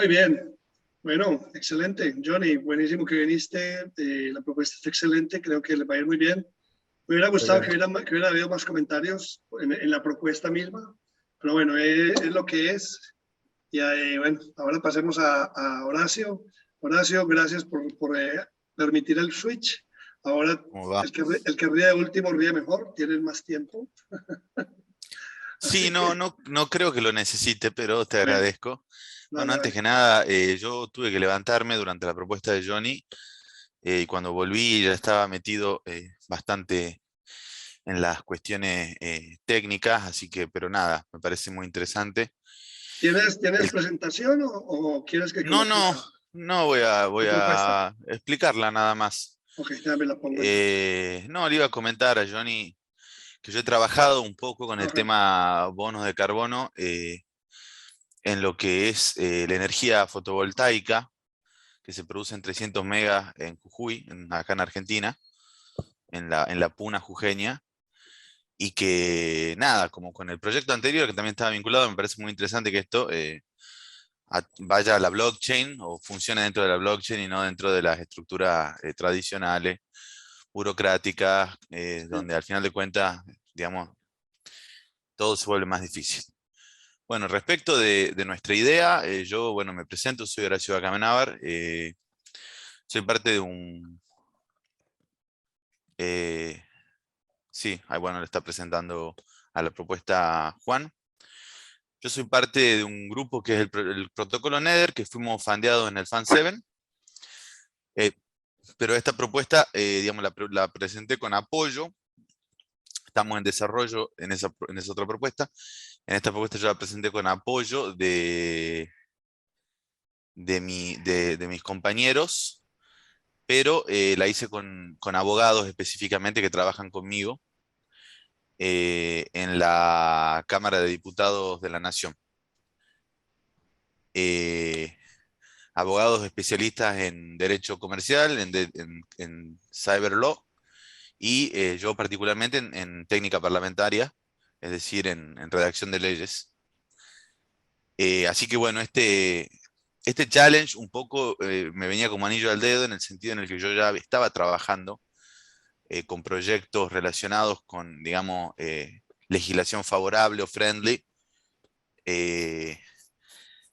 Muy bien. Bueno, excelente. Johnny, buenísimo que viniste. La propuesta está excelente. Creo que les va a ir muy bien. Me hubiera gustado Excelente. que hubiera habido más comentarios en la propuesta misma, pero bueno, es lo que es. Y bueno, ahora pasemos a Horacio. Horacio, gracias por permitir el switch. Ahora, ¿Cómo va? el que ríe de último ríe mejor, tienes más tiempo. Sí, Así que, no creo que lo necesite, pero te bueno, agradezco. Bueno, dale, antes dale. que nada, yo tuve que levantarme durante la propuesta de Johnny y cuando volví ya estaba metido bastante en las cuestiones técnicas, así que, pero nada, me parece muy interesante. ¿Tienes El- presentación o quieres que no, coloque no, no voy a, la voy propuesta? a explicarla nada más. Ok, ya me la pongo entonces. No, le iba a comentar a Johnny que yo he trabajado un poco con el Ajá. tema bonos de carbono en lo que es la energía fotovoltaica que se produce en 300 megas en Jujuy, acá en Argentina, en la Puna jujeña, y que nada, como con el proyecto anterior que también estaba vinculado, me parece muy interesante que esto vaya a la blockchain o funcione dentro de la blockchain y no dentro de las estructuras tradicionales, burocráticas, Sí. donde al final de cuentas, digamos, todo se vuelve más difícil. Bueno, respecto de nuestra idea, yo, bueno, me presento, soy Horacio Acamenábar, soy parte de un... eh, sí, ahí, bueno, le está presentando a la propuesta Juan. Yo soy parte de un grupo que es el Protocolo Nether, que fuimos fundeados en el Fan 7, eh, pero esta propuesta, digamos, la presenté con apoyo. Estamos en desarrollo en esa otra propuesta. En esta propuesta yo la presenté con apoyo de mis compañeros, pero la hice con abogados específicamente que trabajan conmigo en la Cámara de Diputados de la Nación. Eh, Abogados especialistas en derecho comercial, en cyber law, y yo particularmente en técnica parlamentaria, es decir, en redacción de leyes. Así que bueno, este challenge un poco me venía como anillo al dedo en el sentido en el que yo ya estaba trabajando con proyectos relacionados con, digamos, legislación favorable o friendly. Eh,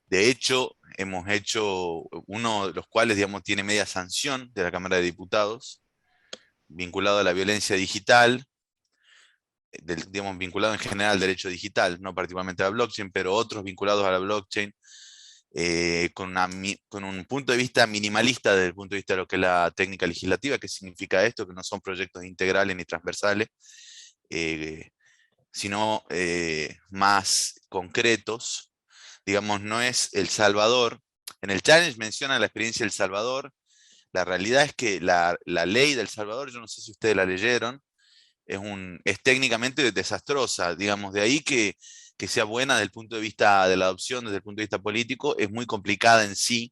de hecho, hemos hecho uno de los cuales, digamos, tiene media sanción de la Cámara de Diputados, vinculado a la violencia digital, digamos, vinculado en general al derecho digital, no particularmente a la blockchain, pero otros vinculados a la blockchain, con un punto de vista minimalista desde el punto de vista de lo que es la técnica legislativa. ¿Qué significa esto? Que no son proyectos integrales ni transversales, eh, sino más concretos. Digamos, no es El Salvador. En el challenge menciona la experiencia de El Salvador. La realidad es que la ley del Salvador, yo no sé si ustedes la leyeron, es técnicamente desastrosa. Digamos, de ahí que sea buena desde el punto de vista de la adopción, desde el punto de vista político, es muy complicada en sí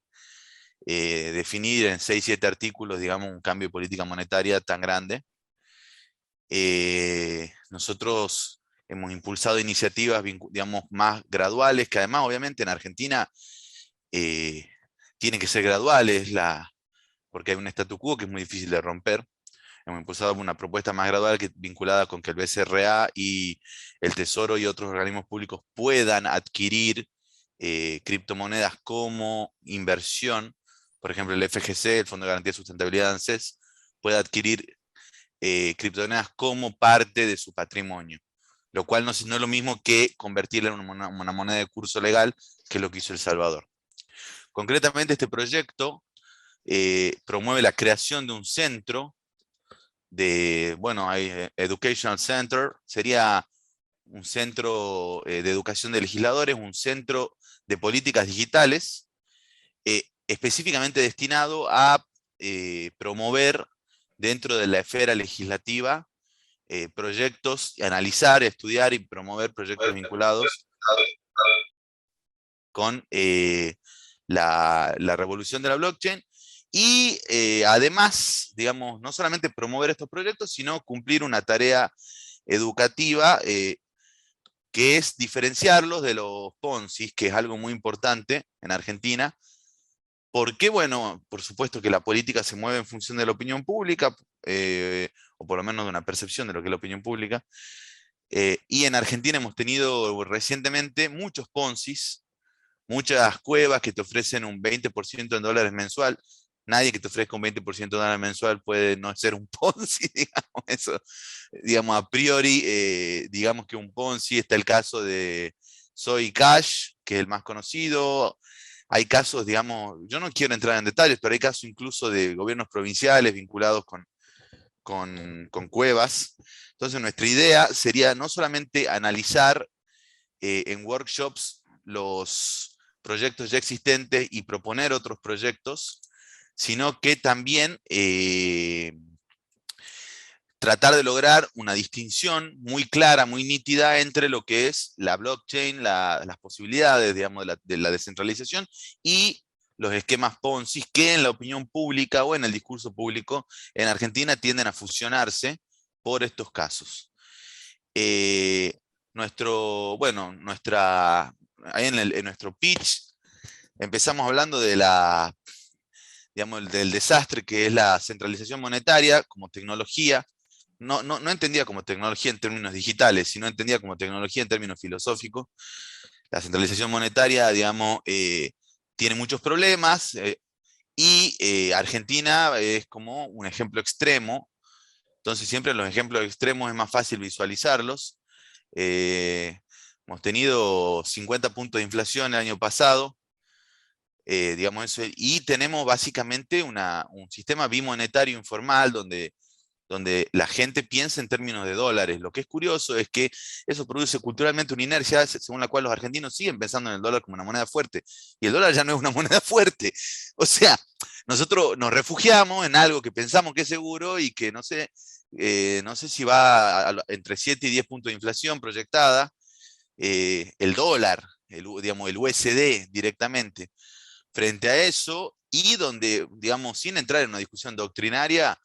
definir en 6 7 artículos, digamos, un cambio de política monetaria tan grande. Nosotros hemos impulsado iniciativas, digamos, más graduales, que además, obviamente, en Argentina eh, tienen que ser graduales, porque hay un statu quo que es muy difícil de romper. Hemos impulsado una propuesta más gradual vinculada con que el BCRA y el Tesoro y otros organismos públicos puedan adquirir criptomonedas como inversión. Por ejemplo, el FGC, el Fondo de Garantía de Sustentabilidad de ANSES, puede adquirir criptomonedas como parte de su patrimonio, lo cual no es lo mismo que convertirla en una moneda de curso legal, que es lo que hizo El Salvador. Concretamente, este proyecto promueve la creación de un centro bueno, hay Educational Center, sería un centro de educación de legisladores, un centro de políticas digitales, específicamente destinado a promover dentro de la esfera legislativa proyectos, analizar, estudiar y promover proyectos vinculados con la revolución de la blockchain. Y además, digamos, no solamente promover estos proyectos, sino cumplir una tarea educativa que es diferenciarlos de los Ponzi, que es algo muy importante en Argentina, ¿Por qué? Bueno, por supuesto que la política se mueve en función de la opinión pública, o por lo menos de una percepción de lo que es la opinión pública. Y en Argentina hemos tenido recientemente muchos Poncis, muchas cuevas que te ofrecen un 20% en dólares mensual. Nadie que te ofrezca un 20% de dólares mensual puede no ser un Ponzi, digamos eso. Digamos, a priori, digamos que un Ponzi, está el caso de Soy Cash, que es el más conocido. Hay casos, digamos, yo no quiero entrar en detalles, pero hay casos incluso de gobiernos provinciales vinculados con cuevas. Entonces, nuestra idea sería no solamente analizar en workshops los proyectos ya existentes y proponer otros proyectos, sino que también tratar de lograr una distinción muy clara, muy nítida entre lo que es la blockchain, las posibilidades, digamos, de la descentralización y los esquemas Ponzi que en la opinión pública o en el discurso público en Argentina tienden a fusionarse por estos casos. Eh, ahí en nuestro pitch empezamos hablando de digamos, del desastre que es la centralización monetaria como tecnología. No entendía como tecnología en términos digitales, sino entendía como tecnología en términos filosóficos. La centralización monetaria, digamos, tiene muchos problemas, y Argentina es como un ejemplo extremo. Entonces siempre los ejemplos extremos es más fácil visualizarlos. Eh, Hemos tenido 50 puntos de inflación el año pasado, digamos eso, y tenemos básicamente un sistema bimonetario informal donde la gente piensa en términos de dólares. Lo que es curioso es que eso produce culturalmente una inercia según la cual los argentinos siguen pensando en el dólar como una moneda fuerte, y el dólar ya no es una moneda fuerte. O sea, nosotros nos refugiamos en algo que pensamos que es seguro y que no sé si va entre 7 y 10 puntos de inflación proyectada, el dólar, digamos, el USD directamente. Frente a eso, y donde, digamos, sin entrar en una discusión doctrinaria,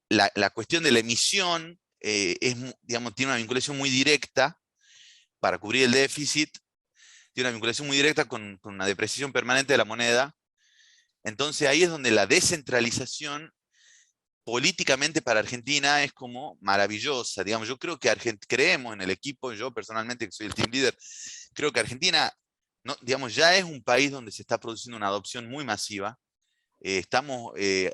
la cuestión de la emisión digamos, tiene una vinculación muy directa para cubrir el déficit, tiene una vinculación muy directa con una depreciación permanente de la moneda. Entonces ahí es donde la descentralización políticamente para Argentina es como maravillosa. Digamos, yo creo que creemos en el equipo, yo personalmente que soy el team leader, creo que Argentina, no, digamos, ya es un país donde se está produciendo una adopción muy masiva.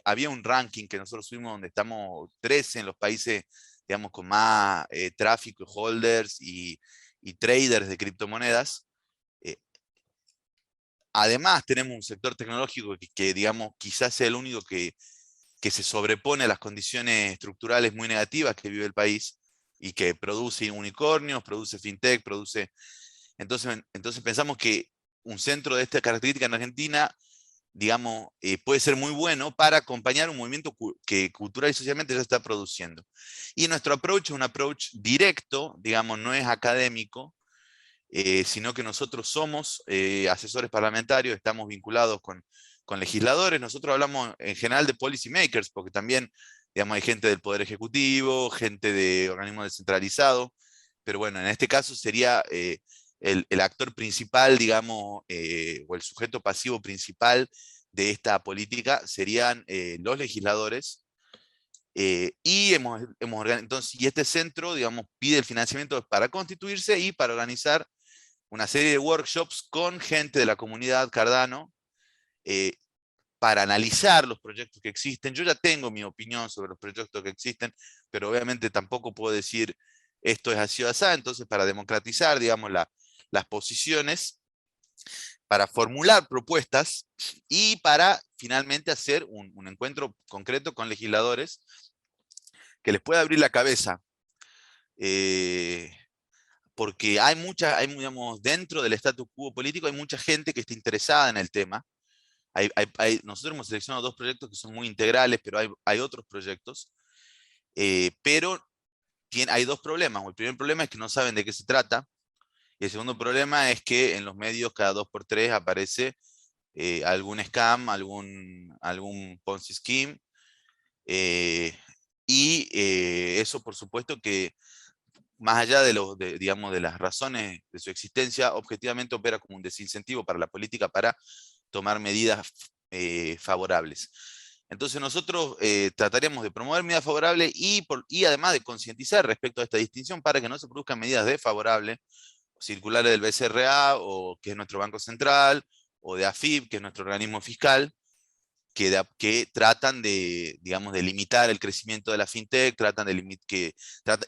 Había un ranking que nosotros subimos donde estamos 13 en los países, digamos, con más tráfico, holders y traders de criptomonedas. Eh, Además, tenemos un sector tecnológico digamos, quizás sea el único que se sobrepone a las condiciones estructurales muy negativas que vive el país y que produce unicornios, produce fintech, entonces pensamos que un centro de esta característica en Argentina, digamos, puede ser muy bueno para acompañar un movimiento que cultural y socialmente ya se está produciendo. Y nuestro approach es un approach directo, digamos, no es académico, sino que nosotros somos asesores parlamentarios, estamos vinculados con legisladores. Nosotros hablamos en general de policy makers, porque también, digamos, hay gente del Poder Ejecutivo, gente de organismos descentralizados, pero bueno, en este caso sería el actor principal, digamos, o el sujeto pasivo principal de esta política serían los legisladores. Y este centro, digamos, pide el financiamiento para constituirse y para organizar una serie de workshops con gente de la comunidad Cardano, eh, para analizar los proyectos que existen. Yo ya tengo mi opinión sobre los proyectos que existen, pero obviamente tampoco puedo decir esto es así o así. Entonces, para democratizar, digamos, las posiciones, para formular propuestas y para finalmente hacer un encuentro concreto con legisladores que les pueda abrir la cabeza. Eh, Porque digamos, dentro del status quo político hay mucha gente que está interesada en el tema. Nosotros hemos seleccionado dos proyectos que son muy integrales, pero hay otros proyectos. Pero hay dos problemas. El primer problema es que no saben de qué se trata. Y el segundo problema es que en los medios cada 2 por 3 aparece algún scam, algún Ponzi scheme. eh, Eso, por supuesto, que más allá digamos, de las razones de su existencia, objetivamente opera como un desincentivo para la política para tomar medidas favorables. Entonces nosotros trataríamos de promover medidas favorables y además de concientizar respecto a esta distinción para que no se produzcan medidas desfavorables, circulares del BCRA, o que es nuestro Banco Central, o de AFIP, que es nuestro organismo fiscal, que tratan de, digamos, de limitar el crecimiento de la fintech,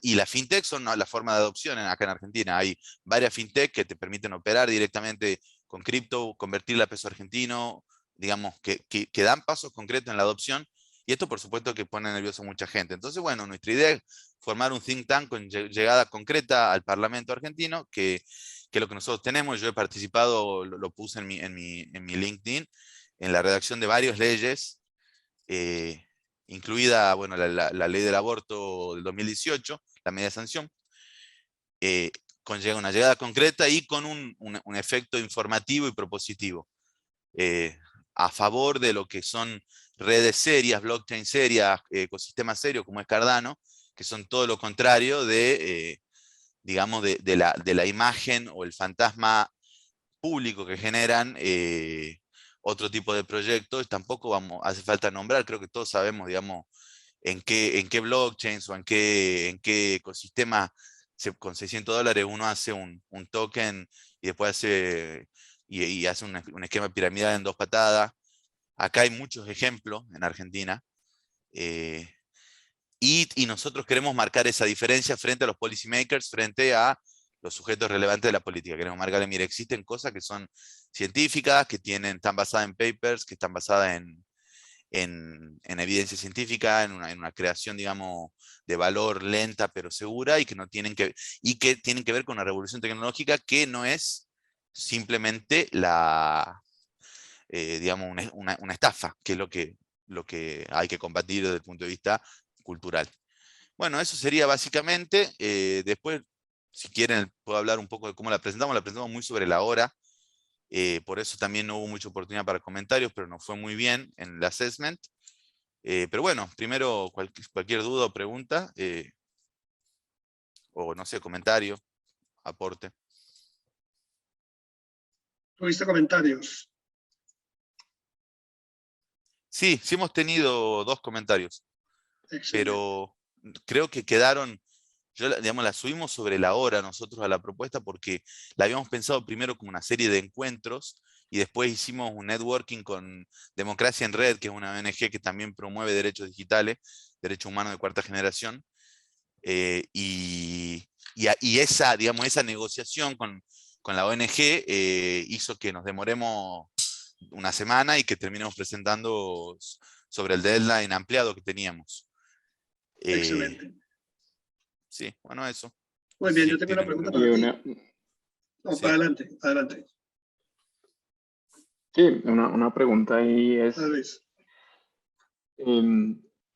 y las fintech son, ¿no?, la forma de adopción acá en Argentina. Hay varias fintech que te permiten operar directamente con cripto, convertirla a peso argentino, digamos, que dan pasos concretos en la adopción, y esto por supuesto que pone nervioso a mucha gente. Entonces, bueno, nuestra idea es formar un think tank con llegada concreta al Parlamento argentino, que es lo que nosotros tenemos. Yo he participado, lo puse en mi LinkedIn, en la redacción de varias leyes, incluida, bueno, la ley del aborto del 2018, la media sanción, con una llegada concreta y con un efecto informativo y propositivo, a favor de lo que son redes serias, blockchain serias, ecosistemas serios como es Cardano, que son todo lo contrario digamos, de la imagen o el fantasma público que generan otro tipo de proyectos. Tampoco hace falta nombrar, creo que todos sabemos, digamos, en qué blockchains o en qué ecosistema con $600 uno hace un token y después hace un esquema piramidal en 2 patadas. Acá hay muchos ejemplos en Argentina. eh, y nosotros queremos marcar esa diferencia frente a los policymakers, frente a los sujetos relevantes de la política. Queremos marcarle, mire, existen cosas que son científicas, que están basadas en papers, que están basadas en evidencia científica, en una creación, digamos, de valor lenta pero segura, y que tienen que ver con una revolución tecnológica que no es simplemente digamos, una estafa, que es lo que hay que combatir desde el punto de vista cultural. Bueno, eso sería básicamente. Después, si quieren, puedo hablar un poco de cómo la presentamos. La presentamos muy sobre la hora. Por eso también no hubo mucha oportunidad para comentarios, pero nos fue muy bien en el assessment. Pero bueno, primero cualquier duda o pregunta, o no sé, comentario, aporte. ¿Tuviste comentarios? Sí, sí hemos tenido 2 comentarios, Excelente. pero creo que quedaron. Digamos, la subimos sobre la hora nosotros a la propuesta porque la habíamos pensado primero como una serie de encuentros, y después hicimos un networking con Democracia en Red, que es una ONG que también promueve derechos digitales, derechos humanos de 4ª generación. Y esa, digamos, esa negociación con la ONG hizo que nos demoremos una semana y que terminemos presentando sobre el deadline ampliado que teníamos. Excelente. Sí, bueno, eso. Muy bien, yo tengo una pregunta para ti. No, Sí. adelante, adelante. Sí, una pregunta ahí es,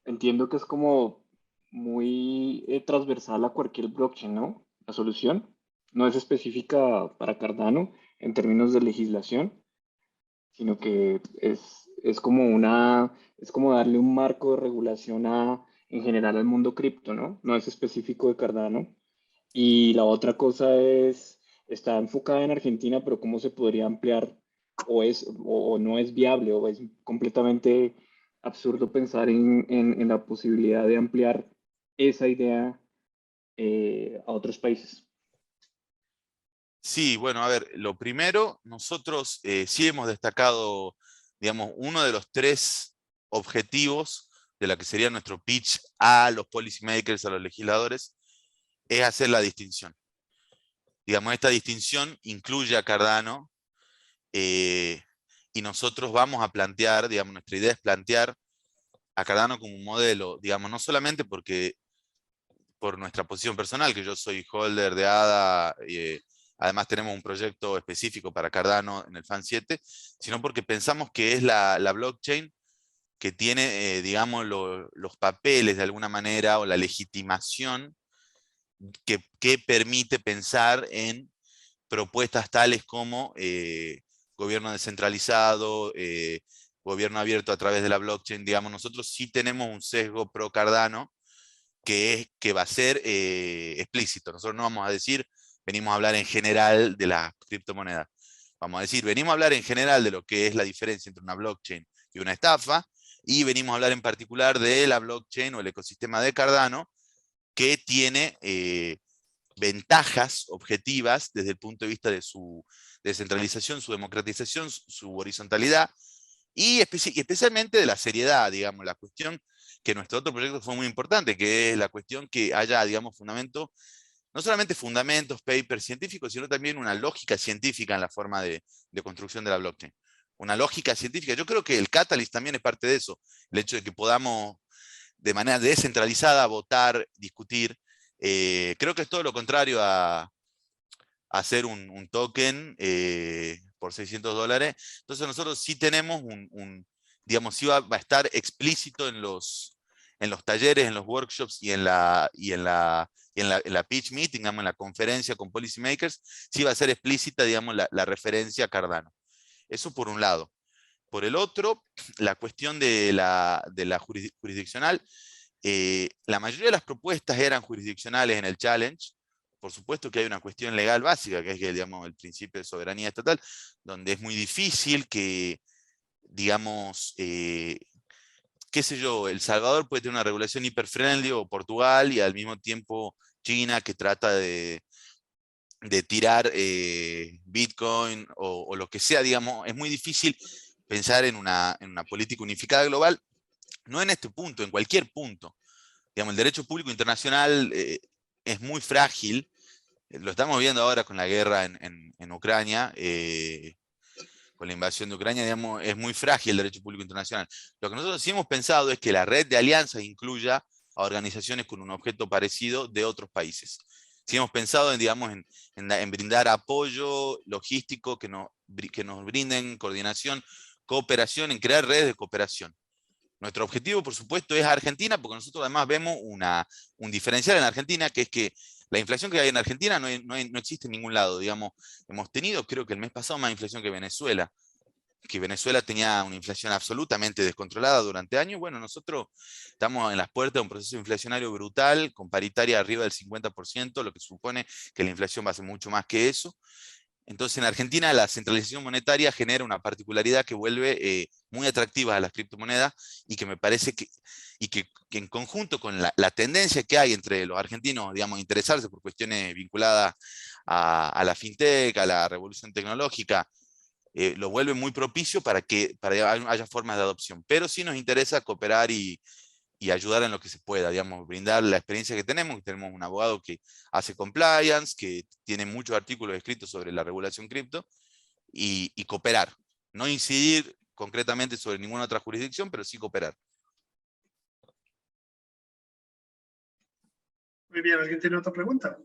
entiendo que es como muy transversal a cualquier blockchain, ¿no? La solución no es específica para Cardano en términos de legislación, sino que es como darle un marco de regulación en general al mundo cripto, ¿no? No es específico de Cardano. Y la otra cosa está enfocada en Argentina, pero ¿cómo se podría ampliar? O no es viable, o es completamente absurdo pensar en la posibilidad de ampliar esa idea a otros países. Sí, bueno, a ver, lo primero, nosotros sí hemos destacado, digamos, uno de los 3 objetivos de la que sería nuestro pitch a los policymakers, a los legisladores, es hacer la distinción. Digamos, esta distinción incluye a Cardano, y nosotros vamos a plantear, digamos, nuestra idea es plantear a Cardano como un modelo, digamos, no solamente por nuestra posición personal, que yo soy holder de ADA, además tenemos un proyecto específico para Cardano en el FAN 7, sino porque pensamos que es la blockchain que tiene, digamos, los papeles de alguna manera, o la legitimación que permite pensar en propuestas tales como gobierno descentralizado, gobierno abierto a través de la blockchain. Digamos, nosotros sí tenemos un sesgo pro Cardano que va a ser explícito. Nosotros no vamos a decir, venimos a hablar en general de las criptomonedas. Vamos a decir, venimos a hablar en general de lo que es la diferencia entre una blockchain y una estafa, y venimos a hablar en particular de la blockchain o el ecosistema de Cardano, que tiene ventajas objetivas desde el punto de vista de su descentralización, su democratización, su horizontalidad, y especialmente de la seriedad, digamos, la cuestión que nuestro otro proyecto fue muy importante, que es la cuestión que haya, digamos, fundamento, no solamente fundamentos, papers científicos, sino también una lógica científica en la forma de construcción de la blockchain. Una lógica científica. Yo creo que el Catalyst también es parte de eso, el hecho de que podamos de manera descentralizada votar, discutir. Creo que es todo lo contrario a hacer un token por $600. Entonces nosotros sí tenemos digamos, sí va a estar explícito en los talleres, en los workshops y en la pitch meeting, digamos, en la conferencia con policymakers, sí va a ser explícita, digamos, la referencia a Cardano. Eso por un lado. Por el otro, la cuestión de la jurisdiccional, la mayoría de las propuestas eran jurisdiccionales en el challenge. Por supuesto que hay una cuestión legal básica, que es que, digamos, el principio de soberanía estatal, donde es muy difícil que, digamos, qué sé yo, El Salvador puede tener una regulación hiper-friendly, o Portugal, y al mismo tiempo China, que trata de tirar Bitcoin o lo que sea, digamos. Es muy difícil pensar en una política unificada global, no en este punto, en cualquier punto. Digamos, el derecho público internacional es muy frágil. Lo estamos viendo ahora con la guerra en Ucrania, con la invasión de Ucrania, digamos, es muy frágil el derecho público internacional. Lo que nosotros sí hemos pensado es que la red de alianzas incluya a organizaciones con un objeto parecido de otros países. Sí hemos pensado en, digamos, en brindar apoyo logístico, que nos brinden coordinación, cooperación, en crear redes de cooperación. Nuestro objetivo, por supuesto, es Argentina, porque nosotros además vemos un diferencial en Argentina, que es que la inflación que hay en Argentina no existe en ningún lado. Digamos, hemos tenido, creo que el mes pasado, más inflación que Venezuela tenía una inflación absolutamente descontrolada durante años. Bueno, nosotros estamos en las puertas de un proceso inflacionario brutal, con paritaria arriba del 50%, lo que supone que la inflación va a ser mucho más que eso. Entonces, en Argentina la centralización monetaria genera una particularidad que vuelve muy atractiva a las criptomonedas, y que me parece que en conjunto con la tendencia que hay entre los argentinos, digamos, interesarse por cuestiones vinculadas a la fintech, a la revolución tecnológica, lo vuelve muy propicio para que haya formas de adopción. Pero sí nos interesa cooperar y ayudar en lo que se pueda, digamos, brindar la experiencia que tenemos un abogado que hace compliance, que tiene muchos artículos escritos sobre la regulación cripto, y cooperar. No incidir concretamente sobre ninguna otra jurisdicción, pero sí cooperar. Muy bien, ¿alguien tiene otra pregunta?